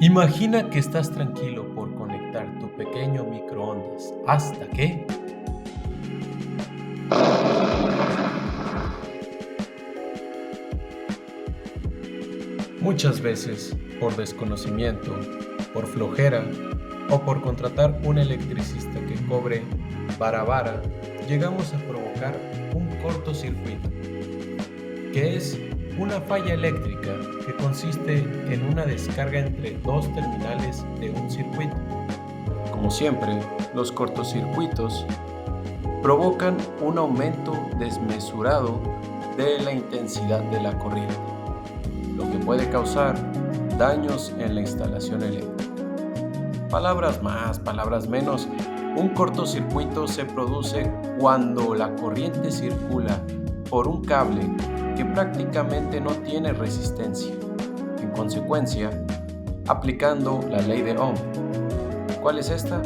Imagina que estás tranquilo por conectar tu pequeño microondas hasta que muchas veces, por desconocimiento, por flojera o por contratar un electricista que cobre vara, llegamos a provocar un cortocircuito, que es una falla eléctrica que consiste en una descarga entre dos terminales de un circuito. Como siempre, los cortocircuitos provocan un aumento desmesurado de la intensidad de la corriente, lo que puede causar daños en la instalación eléctrica. Palabras más, palabras menos, un cortocircuito se produce cuando la corriente circula por un cable que prácticamente no tiene resistencia. En consecuencia, aplicando la ley de Ohm. ¿Cuál es esta?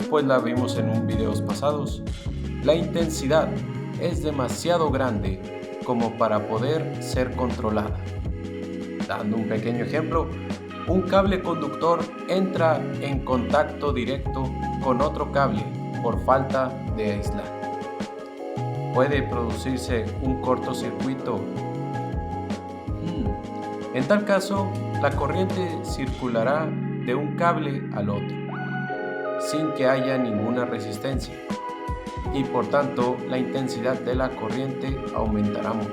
Pues la vimos en un videos pasados. La intensidad es demasiado grande como para poder ser controlada. Dando un pequeño ejemplo, un cable conductor entra en contacto directo con otro cable por falta de aislante. Puede producirse un cortocircuito. En tal caso, la corriente circulará de un cable al otro, sin que haya ninguna resistencia, y por tanto la intensidad de la corriente aumentará mucho.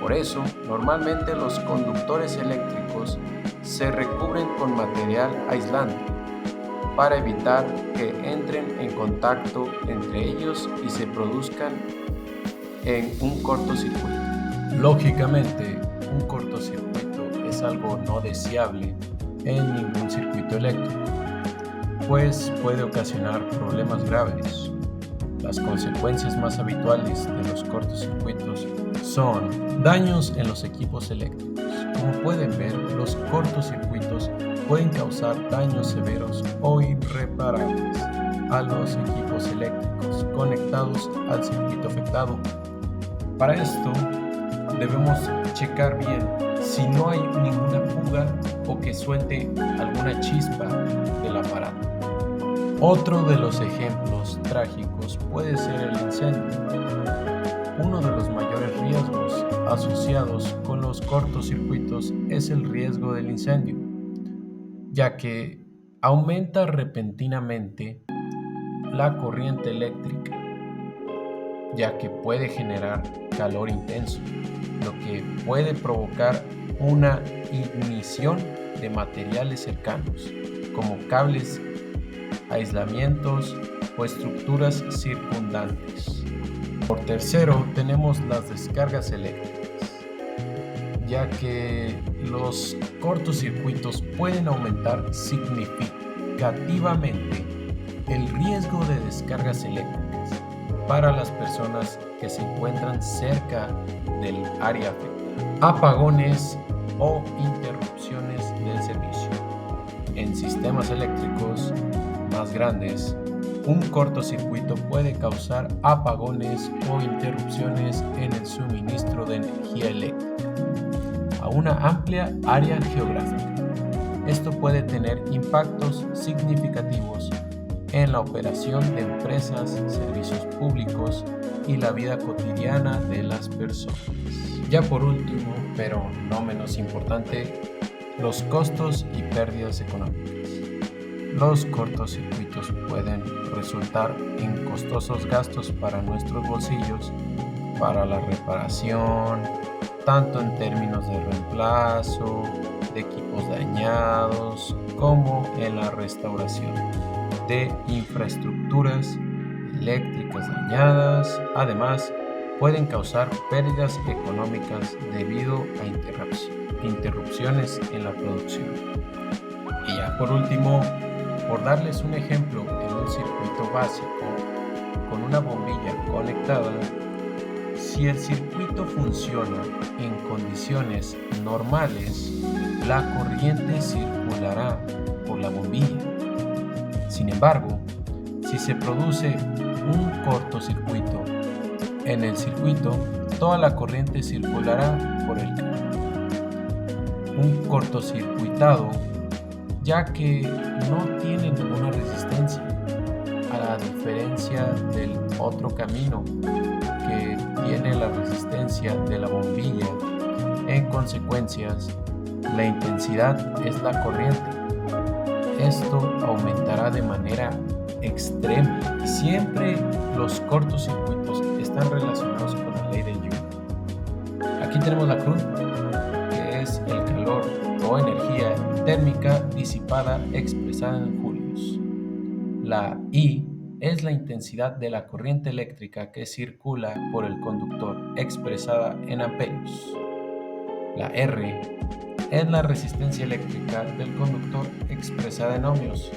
Por eso, normalmente los conductores eléctricos se recubren con material aislante para evitar que entren en contacto entre ellos y se produzcan en un cortocircuito. Lógicamente, un cortocircuito es algo no deseable en ningún circuito eléctrico, pues puede ocasionar problemas graves. Las consecuencias más habituales de los cortocircuitos son daños en los equipos eléctricos. Como pueden ver, los cortocircuitos pueden causar daños severos o irreparables a los equipos eléctricos conectados al circuito afectado. Para esto, debemos checar bien si no hay ninguna fuga o que suelte alguna chispa del aparato. Otro de los ejemplos trágicos puede ser el incendio. Uno de los mayores riesgos asociados con los cortocircuitos es el riesgo del incendio, ya que aumenta repentinamente la corriente eléctrica, ya que puede generar calor intenso, lo que puede provocar una ignición de materiales cercanos, como cables, aislamientos o estructuras circundantes. Por tercero, tenemos las descargas eléctricas, ya que los cortocircuitos pueden aumentar significativamente el riesgo de descargas eléctricas para las personas que se encuentran cerca del área afectada. Apagones o interrupciones del servicio. En sistemas eléctricos más grandes, un cortocircuito puede causar apagones o interrupciones en el suministro de energía eléctrica a una amplia área geográfica. Esto puede tener impactos significativos en la operación de empresas, servicios públicos y la vida cotidiana de las personas. Ya por último, pero no menos importante, los costos y pérdidas económicas. Los cortocircuitos pueden resultar en costosos gastos para nuestros bolsillos, para la reparación, tanto en términos de reemplazo, de equipos dañados, como en la restauración de infraestructuras eléctricas dañadas. Además, pueden causar pérdidas económicas debido a interrupciones en la producción. Y ya por último, por darles un ejemplo, en un circuito básico con una bombilla conectada, si el circuito funciona en condiciones normales, la corriente circulará por la bombilla. Sin embargo, si se produce un cortocircuito en el circuito, toda la corriente circulará por el cable. Un cortocircuitado ya que no tiene ninguna resistencia, a la diferencia del otro camino que tiene la resistencia de la bombilla. En consecuencias, la intensidad es la corriente. Esto aumentará de manera extrema. Siempre los cortocircuitos están relacionados con la ley de Joule. Aquí tenemos la cruz, que es el calor o energía térmica disipada expresada en julios. La I es la intensidad de la corriente eléctrica que circula por el conductor expresada en amperios. La R es la resistencia eléctrica del conductor expresada en ohmios.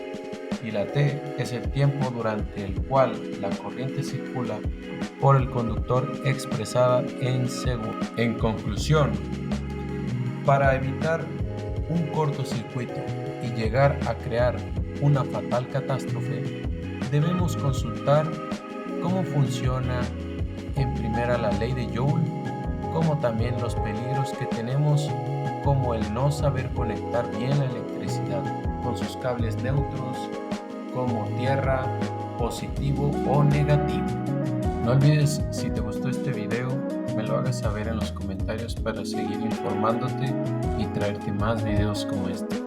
Y la T es el tiempo durante el cual la corriente circula por el conductor expresada en segundos. En conclusión, para evitar un cortocircuito y llegar a crear una fatal catástrofe, debemos consultar cómo funciona en primera la ley de Joule, como también los peligros que tenemos, como el no saber conectar bien la electricidad con sus cables neutros, como tierra, positivo o negativo. No olvides, si te gustó este video, me lo hagas saber en los comentarios para seguir informándote y traerte más videos como este.